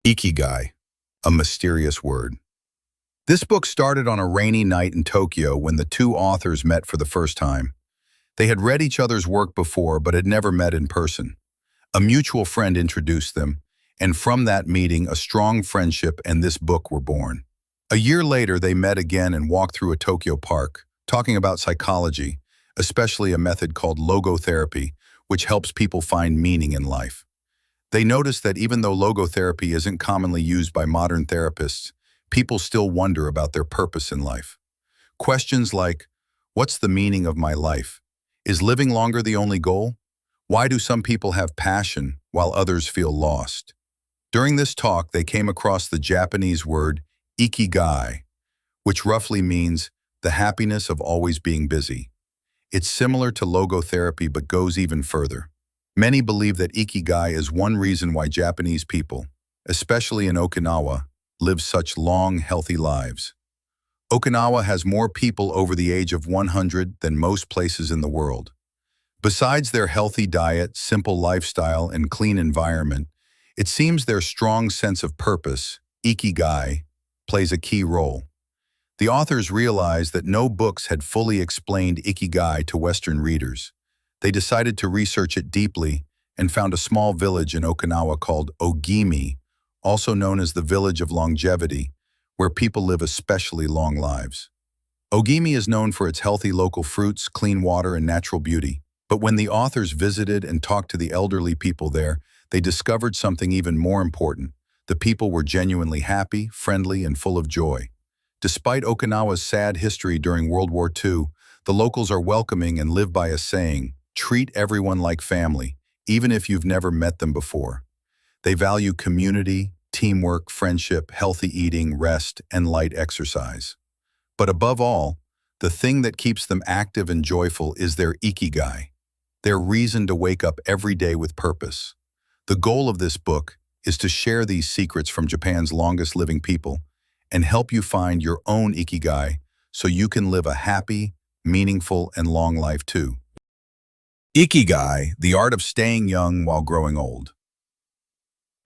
Ikigai, a mysterious word. This book started on a rainy night in Tokyo when the two authors met for the first time. They had read each other's work before but had never met in person. A mutual friend introduced them, and from that meeting a strong friendship and this book were born. A year later they met again and walked through a Tokyo park, talking about psychology, especially a method called logotherapy, which helps people find meaning in life. They noticed that even though logotherapy isn't commonly used by modern therapists, people still wonder about their purpose in life. Questions like, what's the meaning of my life? Is living longer the only goal? Why do some people have passion while others feel lost? During this talk, they came across the Japanese word Ikigai, which roughly means the happiness of always being busy. It's similar to logotherapy but goes even further. Many believe that Ikigai is one reason why Japanese people, especially in Okinawa, live such long, healthy lives. Okinawa has more people over the age of 100 than most places in the world. Besides their healthy diet, simple lifestyle, and clean environment, it seems their strong sense of purpose, Ikigai, plays a key role. The authors realized that no books had fully explained Ikigai to Western readers. They decided to research it deeply and found a small village in Okinawa called Ogimi, also known as the Village of Longevity, where people live especially long lives. Ogimi is known for its healthy local fruits, clean water, and natural beauty. But when the authors visited and talked to the elderly people there, they discovered something even more important. The people were genuinely happy, friendly, and full of joy. Despite Okinawa's sad history during World War II, the locals are welcoming and live by a saying, treat everyone like family, even if you've never met them before. They value community, teamwork, friendship, healthy eating, rest, and light exercise. But above all, the thing that keeps them active and joyful is their ikigai, their reason to wake up every day with purpose. The goal of this book is to share these secrets from Japan's longest living people and help you find your own ikigai so you can live a happy, meaningful, and long life too. Ikigai, the art of staying young while growing old.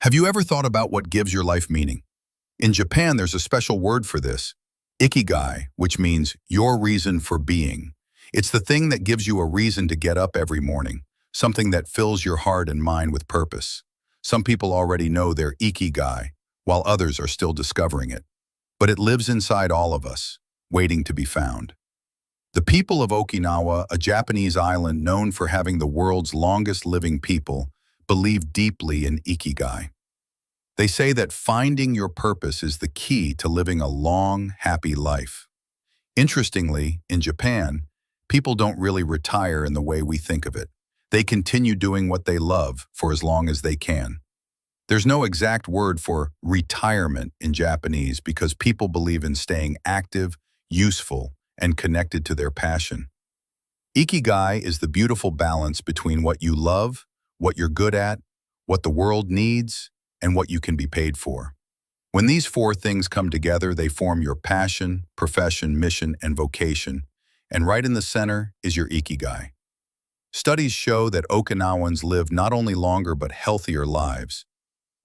Have you ever thought about what gives your life meaning? In Japan, there's a special word for this, Ikigai, which means your reason for being. It's the thing that gives you a reason to get up every morning, something that fills your heart and mind with purpose. Some people already know their Ikigai, while others are still discovering it. But it lives inside all of us, waiting to be found. The people of Okinawa, a Japanese island known for having the world's longest living people, believe deeply in Ikigai. They say that finding your purpose is the key to living a long, happy life. Interestingly, in Japan, people don't really retire in the way we think of it. They continue doing what they love for as long as they can. There's no exact word for retirement in Japanese because people believe in staying active, useful, and connected to their passion. Ikigai is the beautiful balance between what you love, what you're good at, what the world needs, and what you can be paid for. When these four things come together, they form your passion, profession, mission, and vocation. And right in the center is your Ikigai. Studies show that Okinawans live not only longer but healthier lives.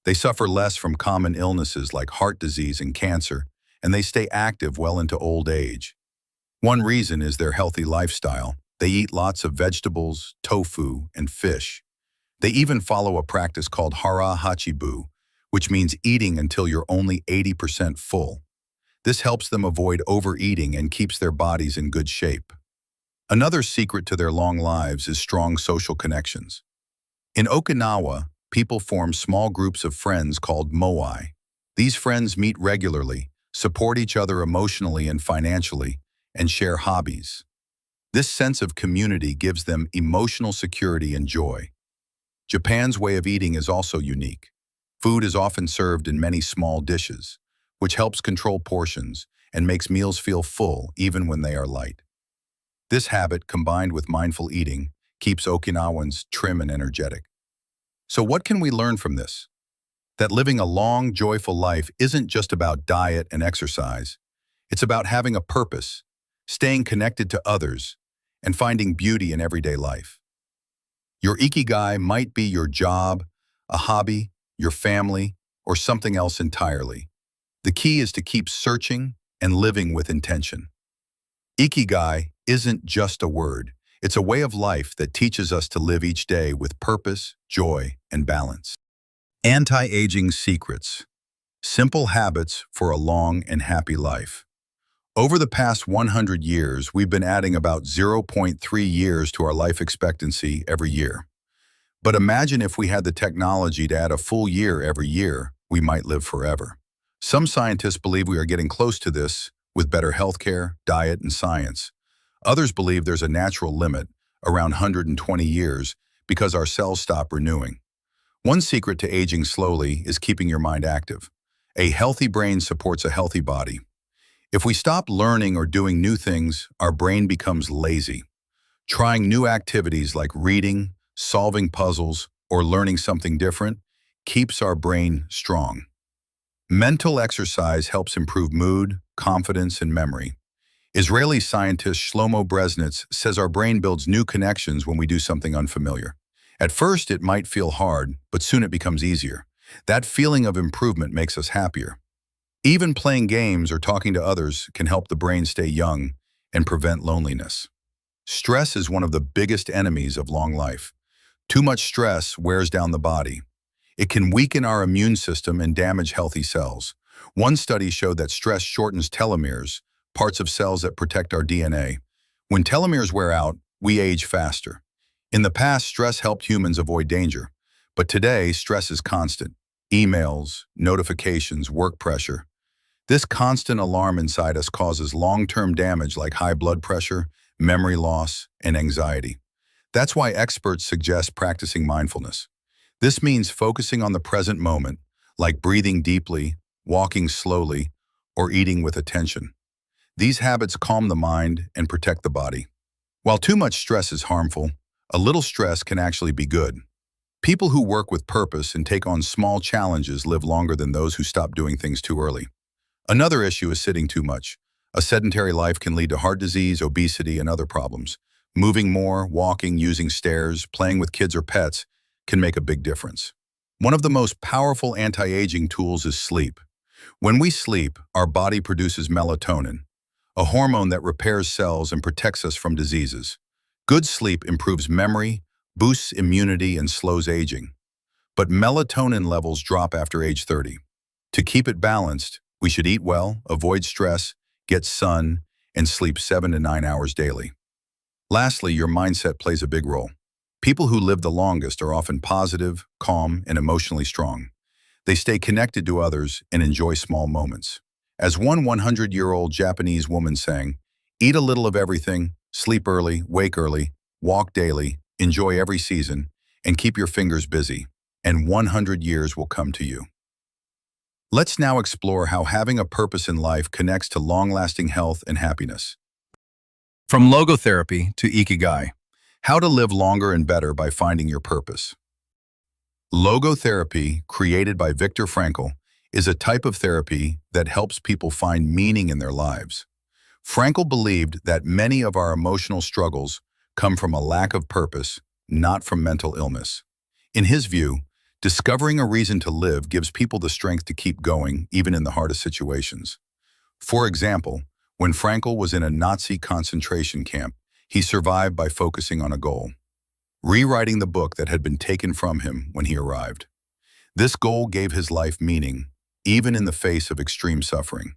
They suffer less from common illnesses like heart disease and cancer, and they stay active well into old age. One reason is their healthy lifestyle. They eat lots of vegetables, tofu, and fish. They even follow a practice called hara hachibu, which means eating until you're only 80% full. This helps them avoid overeating and keeps their bodies in good shape. Another secret to their long lives is strong social connections. In Okinawa, people form small groups of friends called moai. These friends meet regularly, support each other emotionally and financially, and share hobbies. This sense of community gives them emotional security and joy. Japan's way of eating is also unique. Food is often served in many small dishes, which helps control portions and makes meals feel full even when they are light. This habit, combined with mindful eating, keeps Okinawans trim and energetic. So what can we learn from this? That living a long, joyful life isn't just about diet and exercise. It's about having a purpose, staying connected to others, and finding beauty in everyday life. Your ikigai might be your job, a hobby, your family, or something else entirely. The key is to keep searching and living with intention. Ikigai isn't just a word. It's a way of life that teaches us to live each day with purpose, joy, and balance. Anti-aging secrets. Simple habits for a long and happy life. Over the past 100 years, we've been adding about 0.3 years to our life expectancy every year. But imagine if we had the technology to add a full year every year, we might live forever. Some scientists believe we are getting close to this with better healthcare, diet, and science. Others believe there's a natural limit, around 120 years, because our cells stop renewing. One secret to aging slowly is keeping your mind active. A healthy brain supports a healthy body. If we stop learning or doing new things, our brain becomes lazy. Trying new activities like reading, solving puzzles, or learning something different keeps our brain strong. Mental exercise helps improve mood, confidence, and memory. Israeli scientist Shlomo Bresnitz says our brain builds new connections when we do something unfamiliar. At first, it might feel hard, but soon it becomes easier. That feeling of improvement makes us happier. Even playing games or talking to others can help the brain stay young and prevent loneliness. Stress is one of the biggest enemies of long life. Too much stress wears down the body. It can weaken our immune system and damage healthy cells. One study showed that stress shortens telomeres, parts of cells that protect our DNA. When telomeres wear out, we age faster. In the past, stress helped humans avoid danger. But today, stress is constant. Emails, notifications, work pressure. This constant alarm inside us causes long-term damage like high blood pressure, memory loss, and anxiety. That's why experts suggest practicing mindfulness. This means focusing on the present moment, like breathing deeply, walking slowly, or eating with attention. These habits calm the mind and protect the body. While too much stress is harmful, a little stress can actually be good. People who work with purpose and take on small challenges live longer than those who stop doing things too early. Another issue is sitting too much. A sedentary life can lead to heart disease, obesity, and other problems. Moving more, walking, using stairs, playing with kids or pets can make a big difference. One of the most powerful anti-aging tools is sleep. When we sleep, our body produces melatonin, a hormone that repairs cells and protects us from diseases. Good sleep improves memory, boosts immunity, and slows aging. But melatonin levels drop after age 30. To keep it balanced, we should eat well, avoid stress, get sun, and sleep 7 to 9 hours daily. Lastly, your mindset plays a big role. People who live the longest are often positive, calm, and emotionally strong. They stay connected to others and enjoy small moments. As one 100-year-old Japanese woman sang, "Eat a little of everything, sleep early, wake early, walk daily, enjoy every season, and keep your fingers busy, and 100 years will come to you." Let's now explore how having a purpose in life connects to long-lasting health and happiness. From logotherapy to Ikigai, how to live longer and better by finding your purpose. Logotherapy, created by Viktor Frankl, is a type of therapy that helps people find meaning in their lives. Frankl believed that many of our emotional struggles come from a lack of purpose, not from mental illness. In his view, discovering a reason to live gives people the strength to keep going, even in the hardest situations. For example, when Frankl was in a Nazi concentration camp, he survived by focusing on a goal: rewriting the book that had been taken from him when he arrived. This goal gave his life meaning, even in the face of extreme suffering.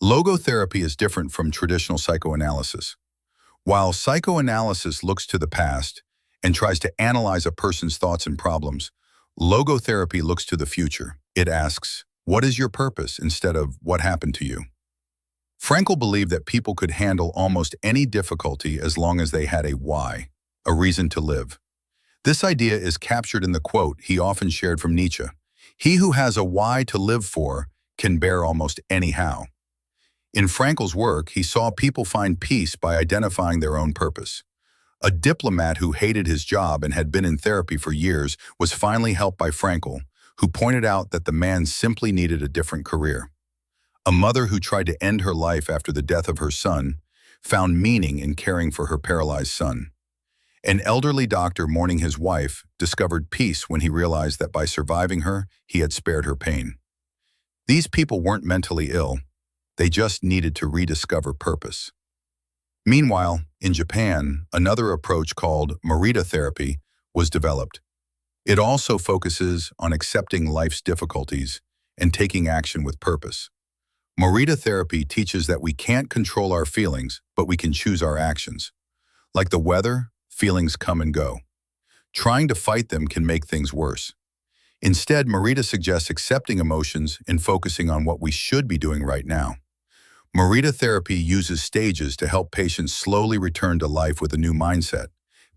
Logotherapy is different from traditional psychoanalysis. While psychoanalysis looks to the past and tries to analyze a person's thoughts and problems, logotherapy looks to the future. It asks, "What is your purpose?" instead of "What happened to you?" Frankl believed that people could handle almost any difficulty as long as they had a why, a reason to live. This idea is captured in the quote he often shared from Nietzsche: "He who has a why to live for can bear almost any how." In Frankl's work, he saw people find peace by identifying their own purpose. A diplomat who hated his job and had been in therapy for years was finally helped by Frankl, who pointed out that the man simply needed a different career. A mother who tried to end her life after the death of her son found meaning in caring for her paralyzed son. An elderly doctor mourning his wife discovered peace when he realized that by surviving her, he had spared her pain. These people weren't mentally ill, they just needed to rediscover purpose. Meanwhile, in Japan, another approach called Morita therapy was developed. It also focuses on accepting life's difficulties and taking action with purpose. Morita therapy teaches that we can't control our feelings, but we can choose our actions. Like the weather, feelings come and go. Trying to fight them can make things worse. Instead, Morita suggests accepting emotions and focusing on what we should be doing right now. Morita therapy uses stages to help patients slowly return to life with a new mindset.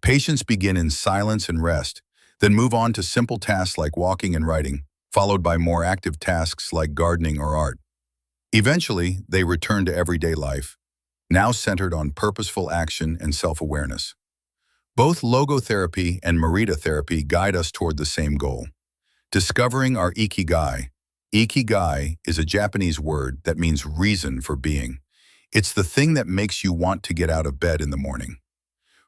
Patients begin in silence and rest, then move on to simple tasks like walking and writing, followed by more active tasks like gardening or art. Eventually, they return to everyday life, now centered on purposeful action and self-awareness. Both logotherapy and Morita therapy guide us toward the same goal: discovering our Ikigai. Ikigai is a Japanese word that means reason for being. It's the thing that makes you want to get out of bed in the morning.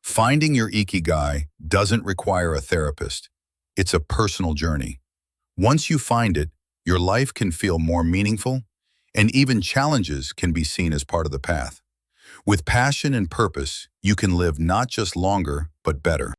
Finding your Ikigai doesn't require a therapist. It's a personal journey. Once you find it, your life can feel more meaningful, and even challenges can be seen as part of the path. With passion and purpose, you can live not just longer, but better.